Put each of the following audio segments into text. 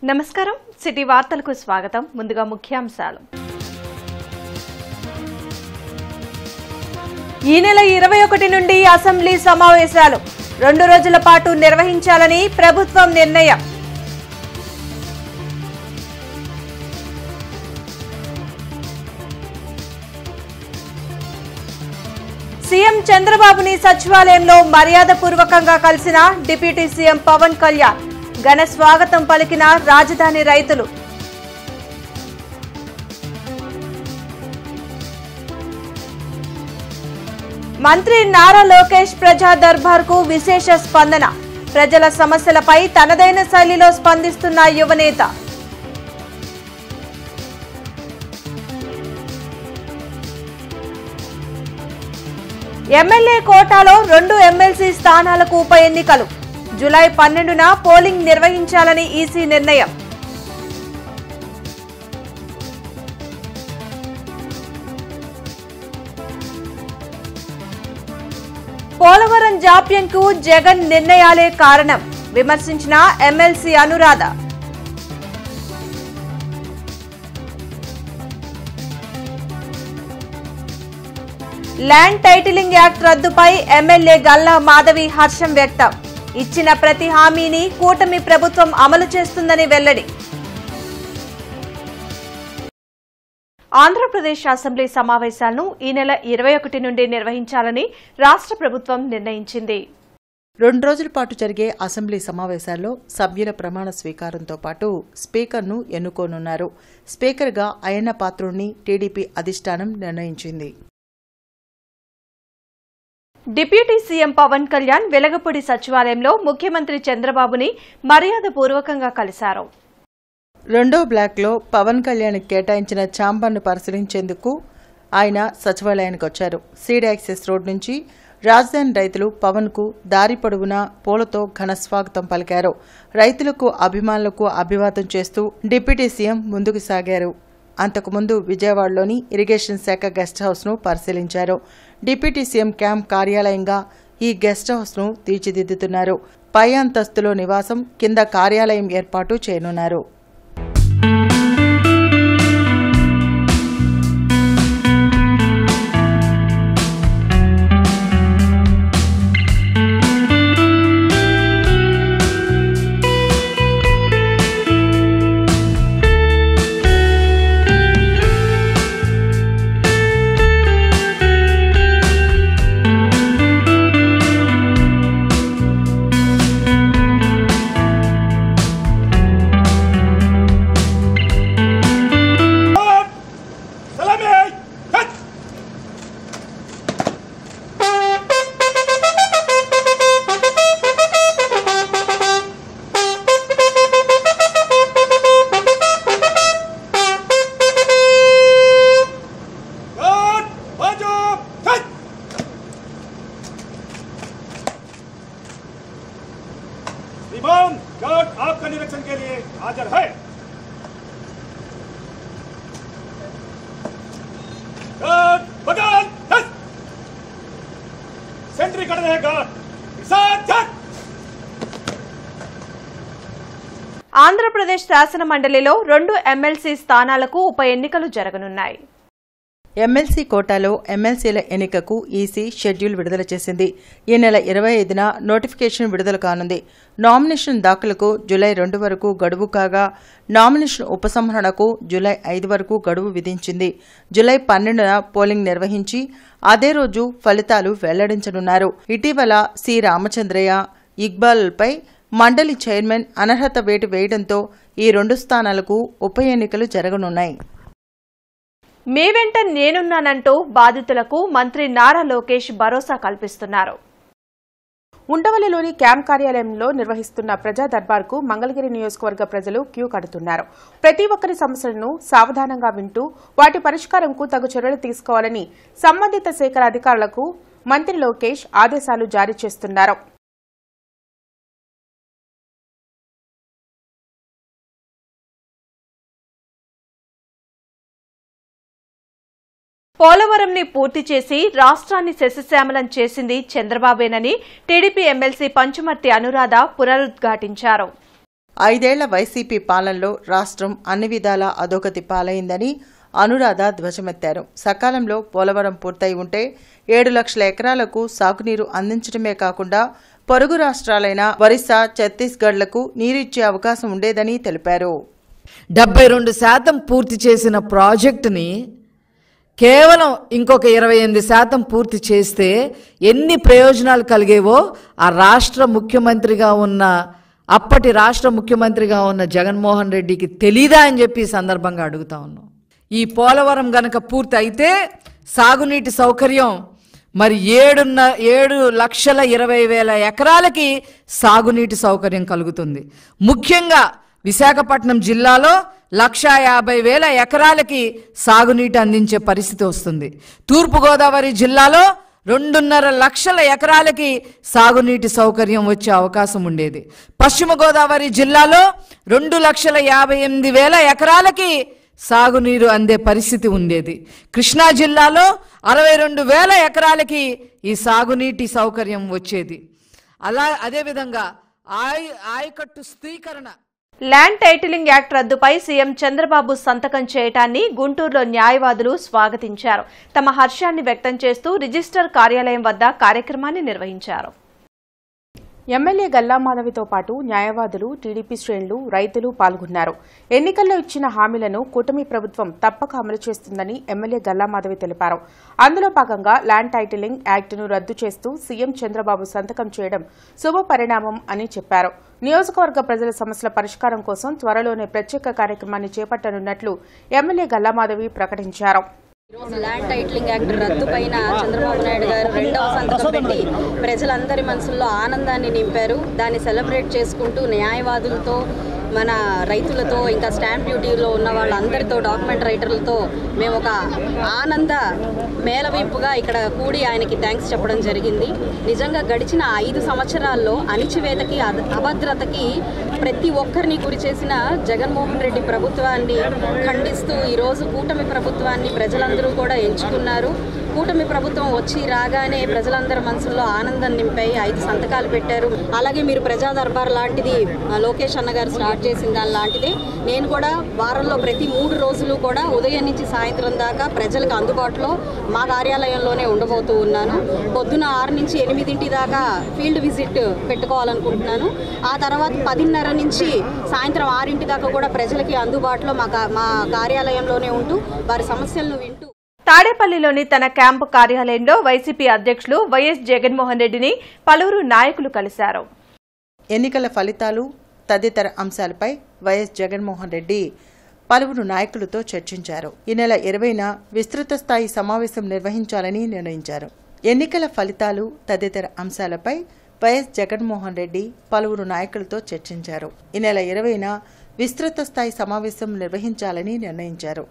నమస్కారం సిటీ వార్తలకు స్వాగతం ముందుగా ముఖ్యాంశాలు ఈ నెల 21 నుండి అసెంబ్లీ సమావేశాలు 2 రోజుల పాటు నిర్వహించాలని ప్రభుత్వం నిర్ణయం సీఎం చంద్రబాబుని సచివాలయంలో మర్యాదపూర్వకంగా కలిసిన డిప్యూటీ సీఎం పవన్ కళ్యాణ్ ఘన స్వాగతం పలికిన రాజధాని రైతులు మంత్రి నారా లోకేష్ ప్రజా దర్బార్కు విశేష స్పందన ప్రజల సమస్యలపై తనదైన శైలిలో స్పందిస్తున్న యువనేత ఎమ్మెల్యే కోటాలో 2 ఎమ్మెల్సీ స్థానాలకు ఉప ఎన్నికలు జూలై 12న పోలింగ్ నిర్వహించాలని ఈసీ నిర్ణయం పోలవరం జాప్యంకు జగన్ నిర్ణయాలే కారణం విమర్శించిన MLC Anuradha land titling act రద్దుపై ఎమ్మెల్యే గల్లా మాధవి హర్షం వ్యక్తం ఇచ్చిన ప్రతి హామీని కూటమి ప్రభుత్వం అమలు చేస్తుందని వెల్లడి ఆంధ్రప్రదేశ్ అసెంబ్లీ సమావేశాలను ఈ నెల 21 నుండి నిర్వహించాలని రాష్ట్ర ప్రభుత్వం నిర్ణయించింది 2 రోజుల పాటు జరిగే అసెంబ్లీ సమావేశాల్లో సభ్యుల ప్రమాణ స్వీకారంతో పాటు స్పీకర్ను ఎన్నుకోనున్నారు స్పీకర్గా అయ్యన్న పాత్రుడిని టీడీపీ అధిష్టానం నిర్ణయించింది డిప్యూటీ సీఎం పవన్ కళ్యాణ్ వెలగపూడి సచివాలయంలో ముఖ్యమంత్రి చంద్రబాబుని మర్యాదపూర్వకంగా కలిశారు 2వ బ్లాక్లో పవన్ కళ్యాణ్ కేటాయించిన ఛాంబర్ను పరిశీలించేందుకు ఆయన సచివాలయానికి వచ్చారు సీడ్ యాక్సెస్ రోడ్ నుంచి రాజధాని రైతులు పవన్కు దారి పొడవునా పూలతో ఘన స్వాగతం పలికారు రైతులకు అభిమానులకు అభివాదం చేస్తూ డిప్యూటీ సీఎం ముందుకు సాగారు అంతకుముందు విజయవాడలోని ఇరిగేషన్ శాఖ గెస్ట్ హౌస్ను పరిశీలించారు డిప్యూటీ సీఎం క్యాంప్ కార్యాలయంగా ఈ గెస్ట్ హౌస్ను తీర్చిదిద్దుతున్నారు పై అంతస్తులో నివాసం కింద కార్యాలయం ఏర్పాటు చేయనున్నారు श्रीमान गार्ड आपका निरीक्षण के लिए हाजिर है गार्ड बगान सेंट्री कर रहे गार्ड ఆంధ్రప్రదేశ్ శాసన మండలిలో 2 ఎమ్మెల్సీ స్థానాలకు ఉప ఎన్నికలు జరగనున్నాయి ఎమ్మెల్సీ కోటాలో ఎమ్మెల్సీల ఎన్నికకు ఈసీ షెడ్యూల్ విడుదల చేసింది ఈ నెల 25న నోటిఫికేషన్ విడుదల కానుంది నామినేషన్ దాఖలుకు జూలై 2 వరకు గడువు కాగా నామినేషన్ ఉపసంహరణకు జూలై 5 వరకు గడువు విధించింది జూలై 12న పోలింగ్ నిర్వహించి అదే రోజు ఫలితాలు వెల్లడించనున్నారు ఇటీవల సి రామచంద్రయ్య ఇక్బాల్పై మండలి చైర్మన్ అనర్హత వేటు వేయడంతో ఈ 2 స్థానాలకు ఉప ఎన్నికలు జరగనున్నాయి మీ వెంట నేనున్నానంటూ బాధితులకు మంత్రి నారా లోకేష్ భరోసా కల్పిస్తున్నారు ఉండవల్లిలోని క్యాంప్ కార్యాలయంలో నిర్వహిస్తున్న ప్రజా దర్బార్కు మంగళగిరి నియోజకవర్గ ప్రజలు క్యూ కడుతున్నారు ప్రతి ఒక్కరి సమస్యలను సావధానంగా వింటూ వాటి పరిష్కారంకు తగు చర్యలు తీసుకోవాలని సంబంధిత శాఖల అధికారులకు మంత్రి లోకేష్ ఆదేశాలు జారీ చేస్తున్నారు పోలవరంని పూర్తి చేసి రాష్ట్రాన్ని సస్యశ్యామలం చేసింది చంద్రబాబేనని టీడీపీ ఎమ్మెల్సీ పంచుమర్తి అనురాధ పునరుద్ఘాటించారు. 5 ఏళ్ల వైసీపీ పాలనలో రాష్ట్రం అన్ని విధాలా అధోగతి పాలైందని అనురాధ ధ్వజమెత్తారు. సకాలంలో పోలవరం పూర్తయి ఉంటే 7 లక్షల ఎకరాలకు సాగునీరు అందించడమే కాకుండా పొరుగు రాష్ట్రాలైన ఒరిస్సా, ఛత్తీస్గఢ్లకు నీరిచ్చే అవకాశం ఉండేదని తెలిపారు. 72% పూర్తి చేసిన ప్రాజెక్టుని కేవలం ఇంకొక 28% పూర్తి చేస్తే ఎన్ని ప్రయోజనాలు కలిగేవో ఆ అప్పటి రాష్ట్ర ముఖ్యమంత్రిగా ఉన్న జగన్మోహన్ రెడ్డికి తెలీదా అని చెప్పి ఈ సందర్భంగా అడుగుతా ఉన్నాం. ఈ పోలవరం గనక పూర్తి అయితే సాగునీటి సౌకర్యం మరి 7,20,000 ఎకరాలకి సాగునీటి సౌకర్యం కలుగుతుంది. ముఖ్యంగా విశాఖపట్నం జిల్లాలో 1,50,000 ఎకరాలకి సాగునీటి అందించే పరిస్థితి వస్తుంది. తూర్పుగోదావరి జిల్లాలో 2.5 లక్షల ఎకరాలకి సాగునీటి సౌకర్యం వచ్చే అవకాశం ఉండేది. పశ్చిమ గోదావరి జిల్లాలో 2,58,000 ఎకరాలకి సాగునీరు అందే పరిస్థితి ఉండేది. కృష్ణా జిల్లాలో 62,000 ఎకరాలకి ఈ సాగునీటి సౌకర్యం వచ్చేది. అదేవిధంగా ఆయకట్టు స్థిరీకరణ ల్యాండ్ టైటిలింగ్ యాక్ట్ రద్దుపై సీఎం చంద్రబాబు సంతకం చేయటాన్ని గుంటూరులో న్యాయవాదులు స్వాగతించారు. తమ హర్షాన్ని వ్యక్తం చేస్తూ రిజిస్టర్ కార్యాలయం వద్ద కార్యక్రమాన్ని నిర్వహించారు. ఎమ్మెల్యే గల్లా మాధవితో పాటు న్యాయవాదులు, టీడీపీ శ్రేణులు, రైతులు పాల్గొన్నారు. ఎన్నికల్లో ఇచ్చిన హామీలను కూటమి ప్రభుత్వం తప్పక అమలు చేస్తుందని ఎమ్మెల్యే గల్లా మాధవి తెలిపారు. అందులో భాగంగా ల్యాండ్ టైటిలింగ్ యాక్టును రద్దు చేస్తూ సీఎం చంద్రబాబు సంతకం చేయడం శుభ పరిణామం అని చెప్పారు. నియోజకవర్గ ప్రజల సమస్యల పరిష్కారం కోసం త్వరలోనే ప్రత్యేక కార్యక్రమాన్ని చేపట్టనున్నట్లు ఎమ్మెల్యే గల్లా మాధవి ప్రకటించారు. ల్యాండ్ టైటిలింగ్ యాక్ట్ రద్దు పైన చంద్రబాబు నాయుడు గారు 2వ సంతకం పెట్టి ప్రజలందరి మనసుల్లో ఆనందాన్ని నింపారు. దాన్ని సెలబ్రేట్ చేసుకుంటూ న్యాయవాదులతో, మన రైతులతో, ఇంకా స్టాంప్ డ్యూటీలో ఉన్న వాళ్ళందరితో, డాక్యుమెంట్ రైటర్లతో మేము ఒక ఆనంద మేళవింపుగా ఇక్కడ కూడి ఆయనకి థ్యాంక్స్ చెప్పడం జరిగింది. నిజంగా గడిచిన 5 సంవత్సరాల్లో అణిచివేతకి, అభద్రతకి ప్రతి ఒక్కరిని గురి చేసిన జగన్మోహన్ రెడ్డి ప్రభుత్వాన్ని ఖండిస్తూ ఈరోజు కూటమి ప్రభుత్వాన్ని ప్రజలందరూ కూడా ఎంచుకున్నారు. కూటమి ప్రభుత్వం వచ్చి రాగానే ప్రజలందరి మనసుల్లో ఆనందం నింపాయి. 5 సంతకాలు పెట్టారు. అలాగే మీరు ప్రజా దర్బార్ లాంటిది లోకేష్ అన్న గారు స్టార్ట్ చేసిన దాని లాంటిదే నేను కూడా వారంలో ప్రతి 3 రోజులు కూడా ఉదయం నుంచి సాయంత్రం దాకా ప్రజలకు అందుబాటులో మా కార్యాలయంలోనే ఉండబోతూ ఉన్నాను. పొద్దున 6 నుంచి 8 దాకా ఫీల్డ్ విజిట్ పెట్టుకోవాలనుకుంటున్నాను. ఆ తర్వాత 10:30 నుంచి సాయంత్రం 6 దాకా కూడా ప్రజలకి అందుబాటులో మా కార్యాలయంలోనే ఉంటూ వారి సమస్యలను వింటూ. తాడేపల్లిలోని తన క్యాంపు కార్యాలయంలో వైసీపీ అధ్యక్షులు వైఎస్ జగన్మోహన్ రెడ్డిని పలువురు నాయకులు కలిశారు. ఎన్నికల ఫలితాలు తదితర అంశాలపై వైఎస్ జగన్మోహన్ రెడ్డి పలువురు నాయకులతో చర్చించారు. ఈ నెల 20న విస్తృత స్థాయి సమావేశం నిర్వహించాలని నిర్ణయించారు. ఎన్నికల ఫలితాలు తదితర అంశాలపై వైఎస్ జగన్మోహన్ రెడ్డి పలువురు నాయకులతో చర్చించారు. ఈ నెల 20న విస్తృత స్థాయి సమావేశం నిర్వహించాలని నిర్ణయించారు.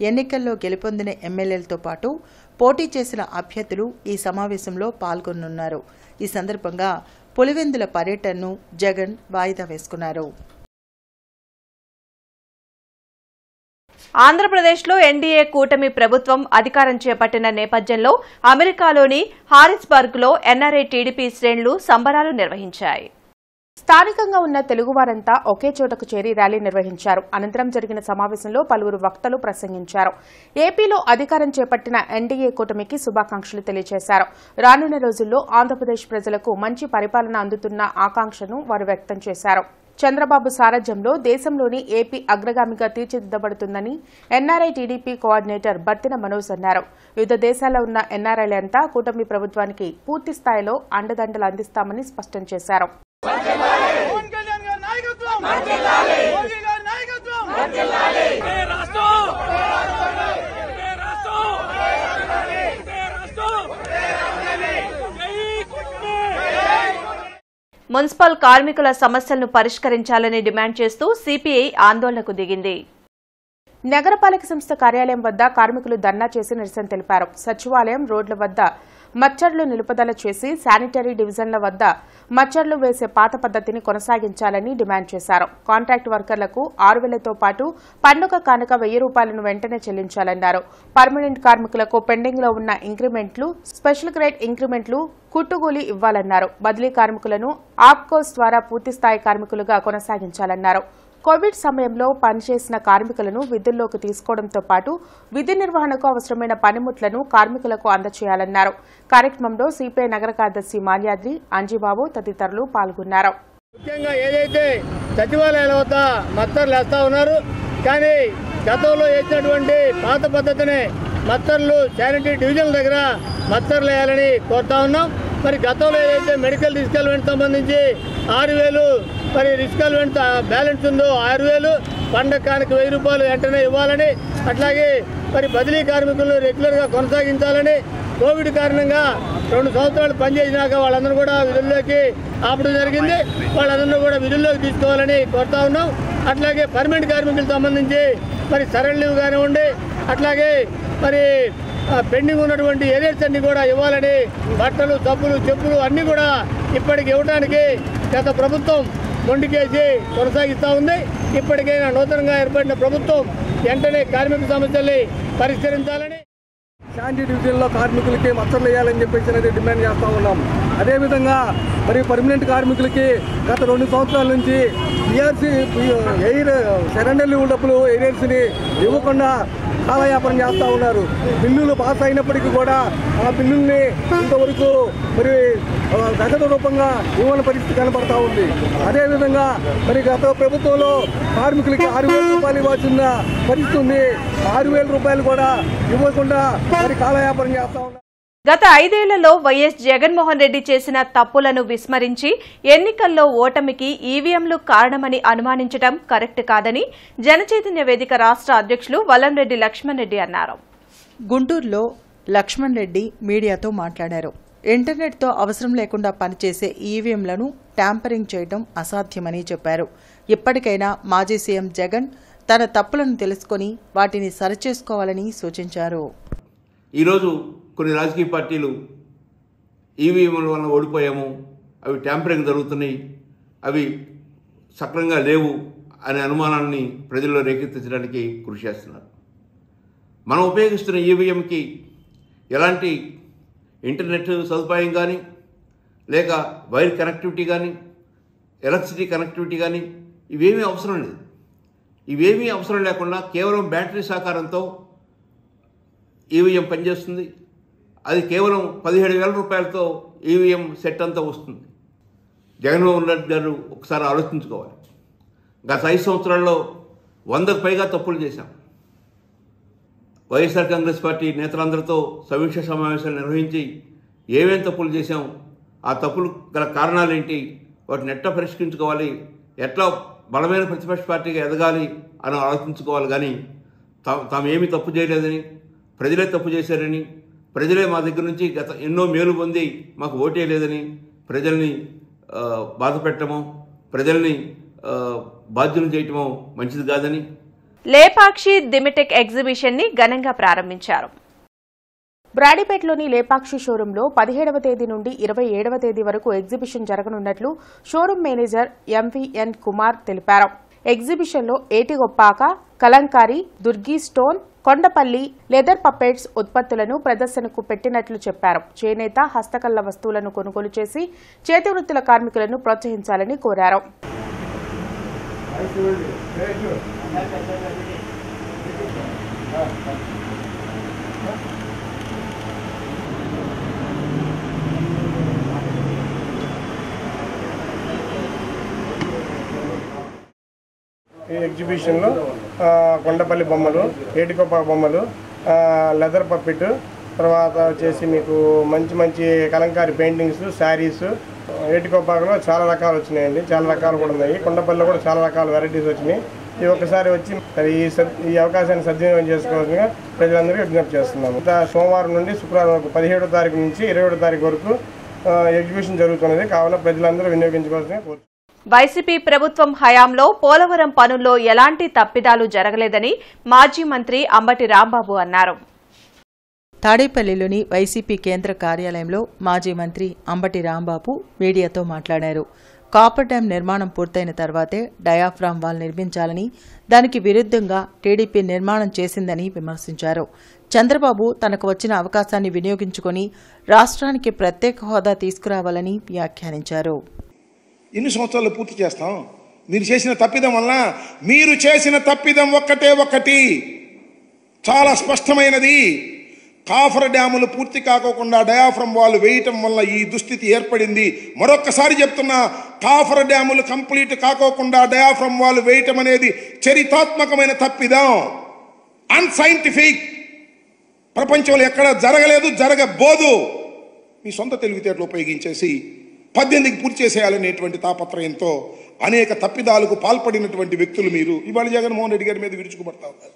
ఎన్నికల్లో గెలుపొందిన ఎమ్మెల్యేలతో పాటు పోటీ చేసిన అభ్యర్థులు ఈ సమావేశంలో పాల్గొనున్నారు. ఈ సందర్భంగా పులివెందుల పర్యటనను జగన్ వాయిదా వేసుకున్నారు. ఆంధ్రప్రదేశ్లో ఎన్డీఏ కూటమి ప్రభుత్వం అధికారం చేపట్టిన నేపథ్యంలో అమెరికాలోని హారిస్బర్గ్లో ఎన్ఆర్ఐ టీడీపీ శ్రేణులు సంబరాలు నిర్వహించాయి. స్థానికంగా ఉన్న తెలుగువారంతా ఒకే చోటకు చేరి ర్యాలీ నిర్వహించారు. అనంతరం జరిగిన సమావేశంలో పలువురు వక్తలు ప్రసంగించారు. ఏపీలో అధికారం చేపట్టిన ఎన్డీఏ కూటమికి శుభాకాంక్షలు తెలియజేశారు. రానున్న రోజుల్లో ఆంధ్రప్రదేశ్ ప్రజలకు మంచి పరిపాలన అందుతున్న ఆకాంక్షను వారు వ్యక్తం చేశారు. చంద్రబాబు సారథ్యంలో దేశంలోని ఏపీ అగ్రగామిగా తీర్చిదిద్దబడుతుందని NRI TDP coordinator Battina Manoj అన్నారు. వివిధ దేశాల్లో ఉన్న ఎన్ఆర్ఐలంతా కూటమి ప్రభుత్వానికి పూర్తి స్థాయిలో అండదండలు అందిస్తామని స్పష్టం చేశారు. మున్సిపల్ కార్మికుల సమస్యలను పరిష్కరించాలని డిమాండ్ చేస్తూ సిపిఐ ఆందోళనకు దిగింది. నగరపాలక సంస్థ కార్యాలయం వద్ద కార్మికులు ధర్నా చేసి నిరసన తెలిపారు. సచివాలయం రోడ్ల వద్ద మచ్చర్లు నిలుపుదల చేసి శానిటరీ డివిజన్ల వద్ద మచ్చర్లు వేసే పాత పద్ధతిని కొనసాగించాలని డిమాండ్ చేశారు. కాంట్రాక్ట్ వర్కర్లకు 6,000తో పాటు పండుగ కానుక 1,000 రూపాయలను వెంటనే చెల్లించాలన్నారు. పర్మనెంట్ కార్మికులకు పెండింగ్ లో ఉన్న ఇంక్రిమెంట్లు, స్పెషల్ గ్రేడ్ ఇంక్రిమెంట్లు, కుట్టుగూలీ ఇవ్వాలన్నారు. బదిలీ కార్మికులను ఆప్కోస్ ద్వారా పూర్తిస్థాయి కార్మికులుగా కొనసాగించాలన్నారు. కోవిడ్ సమయంలో పనిచేసిన కార్మికులను విధుల్లోకి తీసుకోవడంతో పాటు విధి నిర్వహణకు అవసరమైన పనిముట్లను కార్మికులకు అందజేయాలన్నారు. కార్యక్రమంలో సిపిఐ నగర కార్యదర్శి మాల్యాద్రి, అంజిబాబు తదితరులు పాల్గొన్నారు. ముఖ్యంగా ఏదైతే సచివాలయాల వద్ద మత్తర్లు వేస్తా ఉన్నారు, కానీ గతంలో వేసినటువంటి పాత పద్ధతిని మత్తర్లు శానిటరీ డివిజన్ల దగ్గర మత్తర్లు వేయాలని కోరుతా ఉన్నాం. మరి గతంలో ఏదైతే మెడికల్ రిస్కాల్మెంట్ సంబంధించి 6,000 మరి రిస్కాల్మెంట్ బ్యాలెన్స్ ఉందో 6,000, పండగ కానుక 1,000 రూపాయలు వెంటనే ఇవ్వాలని, అట్లాగే మరి బదిలీ కార్మికులను రెగ్యులర్గా కొనసాగించాలని, కోవిడ్ కారణంగా 2 సంవత్సరాలు పనిచేసినాక వాళ్ళందరూ కూడా విధుల్లోకి ఆపడం జరిగింది. వాళ్ళందరూ కూడా విధుల్లోకి తీసుకోవాలని కోరుతా ఉన్నాం. అట్లాగే పర్మనెంట్ కార్మికులకు సంబంధించి మరి సరెండర్ లీవ్ కానివ్వండి, అట్లాగే మరి పెండింగ్ ఉన్నటువంటి ఏరియర్స్ అన్ని కూడా ఇవ్వాలని, బట్టలు, సబ్బులు, చెప్పులు అన్నీ కూడా ఇప్పటికి ఇవ్వడానికి గత ప్రభుత్వం మొండికేసి కొనసాగిస్తూ ఉంది. ఇప్పటికైనా నూతనంగా ఏర్పడిన ప్రభుత్వం వెంటనే కార్మిక సమస్యల్ని పరిష్కరించాలని, శాంతి డివిజన్లో కార్మికులకి మచ్చర్లు వేయాలని చెప్పేసి అనేది డిమాండ్ చేస్తూ ఉన్నాం. అదేవిధంగా మరి పర్మనెంట్ కార్మికులకి గత 2 సంవత్సరాల నుంచి సరెండర్ లీవ్ డబ్బులు ఏరియర్స్ని ఇవ్వకుండా కాలయాపన చేస్తూ ఉన్నారు. బిల్లులు పాస్ అయినప్పటికీ కూడా ఆ బిల్లుల్ని ఇంతవరకు మరి నగదు రూపంగా ఇవ్వని పరిస్థితి కనబడతా ఉంది. అదేవిధంగా మరి గత ప్రభుత్వంలో కార్మికులకి 6,000 రూపాయలు ఇవ్వాల్సిన పరిస్థితి ఉంది. 6,000 రూపాయలు కూడా ఇవ్వకుండా మరి కాలయాపన చేస్తూ ఉన్నారు. గత 5 ఏళ్లలో వైఎస్ జగన్మోహన్ రెడ్డి చేసిన తప్పులను విస్మరించి ఎన్నికల్లో ఓటమికి ఈవీఎంలు కారణమని అనుమానించడం కరెక్ట్ కాదని జనచైతన్య వేదిక రాష్ట్ర అధ్యక్షులు వల్లంరెడ్డి లక్ష్మణ్ రెడ్డి అన్నారు. గుంటూరులో లక్ష్మణ్ రెడ్డి మీడియాతో మాట్లాడారు. ఇంటర్నెట్తో అవసరం లేకుండా పనిచేసే ఈవీఎంలను ట్యాంపరింగ్ చేయడం అసాధ్యమని చెప్పారు. ఇప్పటికైనా మాజీ సీఎం జగన్ తన తప్పులను తెలుసుకుని వాటిని సరిచేసుకోవాలని సూచించారు. ఈరోజు కొన్ని రాజకీయ పార్టీలు ఈవీఎంల వల్ల ఓడిపోయాము, అవి ట్యాంపరింగ్ జరుగుతున్నాయి, అవి సక్రమంగా లేవు అనే అనుమానాన్ని ప్రజల్లో రేకెత్తించడానికి కృషి చేస్తున్నారు. మనం ఉపయోగిస్తున్న ఈవీఎంకి ఎలాంటి ఇంటర్నెట్ సదుపాయం కానీ, లేక వైర్ కనెక్టివిటీ కానీ, ఎలక్ట్రిసిటీ కనెక్టివిటీ కానీ ఇవేమీ అవసరం లేదు. ఇవేమీ అవసరం లేకుండా కేవలం బ్యాటరీ సహకారంతో ఈవీఎం పనిచేస్తుంది. అది కేవలం 17,000 రూపాయలతో ఈవీఎం సెట్ అంతా వస్తుంది. జగన్మోహన్ రెడ్డి గారు ఒకసారి ఆలోచించుకోవాలి. గత 5 సంవత్సరాల్లో 100కు పైగా తప్పులు చేశాం. వైఎస్ఆర్ కాంగ్రెస్ పార్టీ నేతలందరితో సమీక్ష సమావేశాలు నిర్వహించి ఏమేం తప్పులు చేశాం, ఆ తప్పులు గల కారణాలేంటి, వాటిని ఎట్లా పరిష్కరించుకోవాలి, ఎట్లా బలమైన ప్రతిపక్ష పార్టీగా ఎదగాలి అని ఆలోచించుకోవాలి. కానీ తాము ఏమీ తప్పు చేయలేదని, ప్రజలే తప్పు చేశారని, ప్రజలే మా దగ్గర నుంచి గత ఎన్నో మేలు పొంది మాకు ఓటే లేదని ప్రజల్ని బాధ పెట్టడమో, ప్రజల్ని బాధ్యులు చేయటమో మంచిది కాదని లేపాక్షి దిమిటెక్ ఎగ్జిబిషన్ ని ఘనంగా ప్రారంభించారు. బ్రాడీపేటలోని లేపాక్షి షోరూంలో 17వ తేదీ నుండి 27వ తేదీ వరకు ఎగ్జిబిషన్ జరగనున్నట్లు షోరూం మేనేజర్ ఎంవీఎన్ కుమార్ తెలిపారు. ఎగ్జిబిషన్లో Etikoppaka, Kalamkari, Durgi stone, Kondapalli leather puppets ఉత్పత్తులను ప్రదర్శనకు పెట్టినట్లు చెప్పారు. చేనేత, హస్తకళ వస్తువులను కొనుగోలు చేసి చేతి వృత్తుల కార్మికులను ప్రోత్సహించాలని కోరారు. ఈ ఎగ్జిబిషన్లో కొండపల్లి బొమ్మలు, ఏటికొప్ప బొమ్మలు, లెదర్ పప్పిట్, తర్వాత వచ్చేసి మీకు మంచి మంచి కలంకారీ పెయింటింగ్స్, శారీస్, ఏటికొప్పాకలో చాలా రకాలు వచ్చినాయండి. చాలా రకాలు కూడా ఉన్నాయి. కొండపల్లిలో కూడా చాలా రకాల వెరైటీస్ వచ్చినాయి. ఈ ఒక్కసారి వచ్చి మరి ఈ అవకాశాన్ని సద్వినియోగం చేసుకోవాల్సిందిగా ప్రజలందరికీ విజ్ఞప్తి చేస్తున్నాము. సోమవారం నుండి శుక్రవారం వరకు 17వ తారీఖు నుంచి 27వ తారీఖు వరకు ఎగ్జిబిషన్ జరుగుతున్నది. కావున ప్రజలందరూ వినియోగించుకోవాల్సిందిగా కోరుతున్నాము. వైసీపీ ప్రభుత్వం హయాంలో పోలవరం పనుల్లో ఎలాంటి తప్పిదాలు జరగలేదని మాజీ మంత్రి అంబటి రాంబాబు అన్నారు. తాడేపల్లిలోని వైసీపీ కేంద్ర కార్యాలయంలో మాజీ మంత్రి అంబటి రాంబాబు మీడియాతో మాట్లాడారు. కాపర్ డ్యాం నిర్మాణం పూర్తయిన తర్వాతే డయాఫ్రామ్ వాల్ నిర్మించాలని, దానికి విరుద్ధంగా టీడీపీ నిర్మాణం చేసిందని విమర్శించారు. చంద్రబాబు తనకు వచ్చిన అవకాశాన్ని వినియోగించుకుని రాష్ట్రానికి ప్రత్యేక హోదా తీసుకురావాలని వ్యాఖ్యానించారు. ఎన్ని సంవత్సరాలు పూర్తి చేస్తాం? మీరు చేసిన తప్పిదం వల్ల, మీరు చేసిన తప్పిదం ఒక్కటి చాలా స్పష్టమైనది. కాఫర్ డ్యాములు పూర్తి కాకోకుండా డయాఫ్రమ్ వాల్ వేయటం వల్ల ఈ దుస్థితి ఏర్పడింది. మరొక్కసారి చెప్తున్నా, కాఫర్ డ్యాములు కంప్లీట్ కాకోకుండా డయాఫ్రమ్ వాల్ వేయటం అనేది చరిత్రాత్మకమైన తప్పిదం, అన్సైంటిఫిక్. ప్రపంచంలో ఎక్కడ జరగలేదు, జరగబోదు. మీ సొంత తెలివితేటలు ఉపయోగించేసి 18కి పూర్తి చేసేయాలనేటువంటి తాపత్రయంతో అనేక తప్పిదాలకు పాల్పడినటువంటి వ్యక్తులు మీరు. ఇవాళ జగన్మోహన్ రెడ్డి గారి మీద విరుచుకుపడతా ఉన్నారు.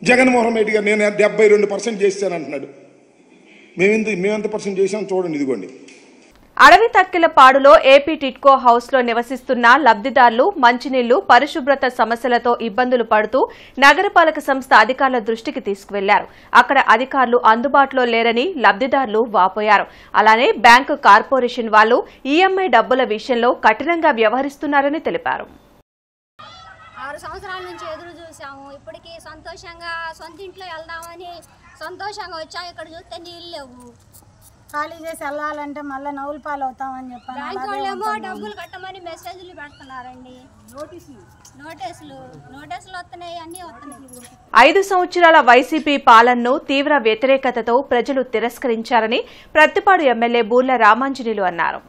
జగన్మోహన్ రెడ్డి గారు నేను 72% చేశానంటున్నాడు. మేమెంత పర్సెంట్ చేశాం చూడండి, ఇదిగోండి. అడవి తక్కిల పాడులో ఏపీ టిట్కో హౌస్ లో నివసిస్తున్న లబ్దిదారులు మంచినీళ్లు, పరిశుభ్రత సమస్యలతో ఇబ్బందులు పడుతూ నగరపాలక సంస్థ అధికారుల దృష్టికి తీసుకువెళ్లారు. అక్కడ అధికారులు అందుబాటులో లేరని లబ్దిదారులు వాపోయారు. అలానే బ్యాంకు కార్పొరేషన్ వాళ్లు ఈఎంఐ డబ్బుల విషయంలో కఠినంగా వ్యవహరిస్తున్నారని తెలిపారు. 6 సంవత్సరాల నుంచి ఎదురు చూసాము. ఇప్పటికీ సంతోషంగా సొంత ఇంట్లో వెళ్దామని సంతోషంగా వచ్చాం. ఇక్కడ చూస్తే నీళ్ళు లేవు. ఖాళీ చేసి వెళ్ళాలంటే మళ్ళీ నవ్వులు పాలు అవుతామని చెప్పాను. బ్యాంక్ వాళ్ళేమో డబ్బులు కట్టమని మెసేజ్లు పెడుతున్నారండి. నోటీసులు వస్తున్నాయి, అన్నీ వస్తున్నాయి. 5 సంవత్సరాల వైసీపీ పాలనను తీవ్ర వ్యతిరేకతతో ప్రజలు తిరస్కరించారని ప్రత్తిపాడు ఎమ్మెల్యే బూర్ల రామాంజనేయులు అన్నారు.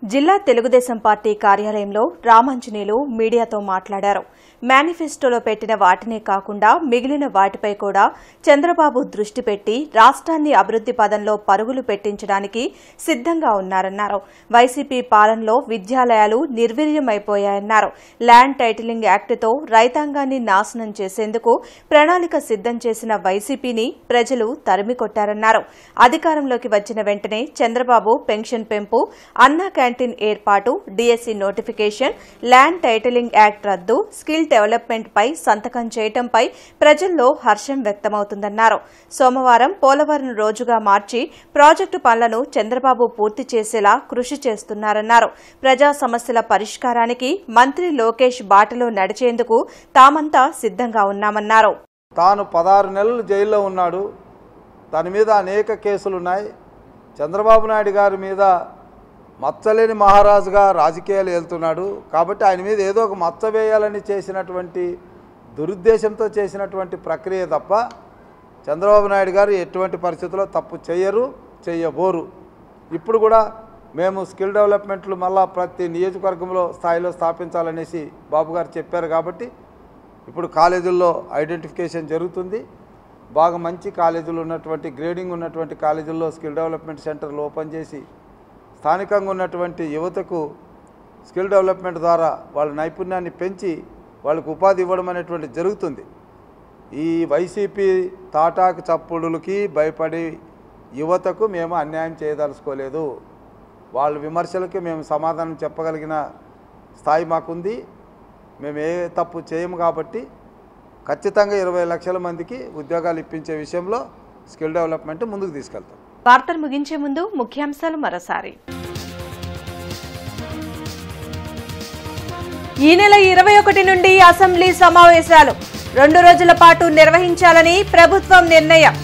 జిల్లా తెలుగుదేశం పార్టీ కార్యాలయంలో రామాంజనేయులు మీడియాతో మాట్లాడారు. మేనిఫెస్టోలో పెట్టిన వాటినే కాకుండా మిగిలిన వాటిపై కూడా చంద్రబాబు దృష్టి పెట్టి రాష్ట్రాన్ని అభివృద్ది పదంలో పరుగులు పెట్టించడానికి సిద్దంగా ఉన్నారన్నారు. వైసీపీ పాలనలో విద్యాలయాలు నిర్వీర్యమైపోయాయన్నారు. ల్యాండ్ టైటిలింగ్ యాక్టుతో రైతాంగాన్ని నాశనం చేసేందుకు ప్రణాళిక సిద్దం చేసిన వైసీపీని ప్రజలు తరిమికొట్టారన్నారు. అధికారంలోకి వచ్చిన వెంటనే చంద్రబాబు పెన్షన్ పెంపు, అన్నా క్యాంటీన్ ఏర్పాటు, DSC notification, land titling act రద్దు, స్కిల్ డెవలప్మెంట్ పై సంతకం చేయడంపై ప్రజల్లో హర్షం వ్యక్తమవుతుందన్నారు. సోమవారం పోలవరం రోజుగా మార్చి ప్రాజెక్టు పనులను చంద్రబాబు పూర్తి చేసేలా కృషి చేస్తున్నారన్నారు. ప్రజా సమస్యల పరిష్కారానికి మంత్రి లోకేష్ బాటలో నడిచేందుకు తామంతా సిద్దంగా ఉన్నామన్నారు. తాను 16 నెలలు జైల్లో ఉన్నాడు. దాని మీద అనేక కేసులున్నాయి. చంద్రబాబు నాయుడు గారి మీద మచ్చలేని మహారాజుగా రాజకీయాలు వెళ్తున్నాడు. కాబట్టి ఆయన మీద ఏదో ఒక మచ్చ వేయాలని చేసినటువంటి దురుద్దేశంతో చేసినటువంటి ప్రక్రియ తప్ప చంద్రబాబు నాయుడు గారు ఎటువంటి పరిస్థితుల్లో తప్పు చేయబోరు. ఇప్పుడు కూడా మేము స్కిల్ డెవలప్మెంట్లు మళ్ళా ప్రతి నియోజకవర్గంలో స్థాయిలో స్థాపించాలనేసి బాబు గారు చెప్పారు. కాబట్టి ఇప్పుడు కాలేజీల్లో ఐడెంటిఫికేషన్ జరుగుతుంది. బాగా మంచి కాలేజీలు ఉన్నటువంటి, గ్రేడింగ్ ఉన్నటువంటి కాలేజీల్లో స్కిల్ డెవలప్మెంట్ సెంటర్లు ఓపెన్ చేసి స్థానికంగా ఉన్నటువంటి యువతకు స్కిల్ డెవలప్మెంట్ ద్వారా వాళ్ళ నైపుణ్యాన్ని పెంచి వాళ్ళకు ఉపాధి ఇవ్వడం అనేటువంటి జరుగుతుంది. ఈ వైసీపీ తాటాకు చప్పుడులకి భయపడి యువతకు మేము అన్యాయం చేయదలుచుకోలేదు. వాళ్ళ విమర్శలకి మేము సమాధానం చెప్పగలిగిన స్థాయి మాకుంది. మేము ఏ తప్పు చేయము. కాబట్టి ఖచ్చితంగా 20 లక్షల మందికి ఉద్యోగాలు ఇప్పించే విషయంలో స్కిల్ డెవలప్మెంట్ ముందుకు తీసుకెళ్తాం. వార్తలు ముగించే ముందు ముఖ్యాంశాలు మరోసారి. ఈ నెల 21 నుండి అసెంబ్లీ సమావేశాలు 2 రోజుల పాటు నిర్వహించాలని ప్రభుత్వం నిర్ణయం.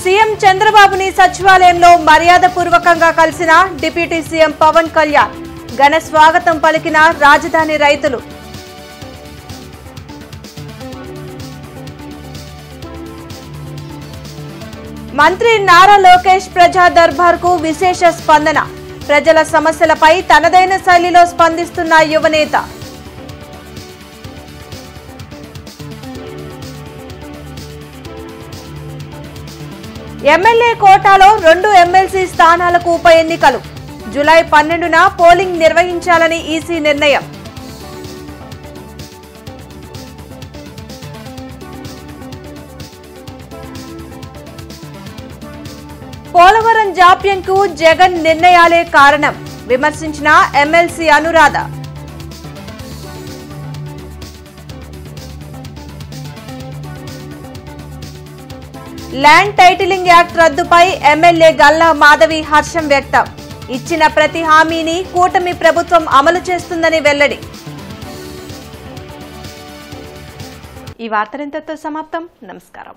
సీఎం చంద్రబాబుని సచివాలయంలో మర్యాదపూర్వకంగా కలిసిన డిప్యూటీ సీఎం పవన్ కళ్యాణ్. ఘన స్వాగతం పలికిన రాజధాని రైతులు. మంత్రి నారా లోకేష్ ప్రజా దర్బార్కు విశేష స్పందన. ప్రజల సమస్యలపై తనదైన శైలిలో స్పందిస్తున్న యువనేత. ఎమ్మెల్యే కోటాలో 2 ఎమ్మెల్సీ స్థానాలకు ఉప ఎన్నికలు. జూలై 12న పోలింగ్ నిర్వహించాలని ఈసీ నిర్ణయం. పోలవరం జాప్యంకు జగన్ నిర్ణయాలే కారణం. విమర్శించిన MLC Anuradha. Land titling act రద్దుపై ఎమ్మెల్యే గల్లా మాధవి హర్షం వ్యక్తం. ఇచ్చిన ప్రతి హామీని కూటమి ప్రభుత్వం అమలు చేస్తుందని వెల్లడి. ఈ వార్తలింతతో సమాప్తం. నమస్కారం.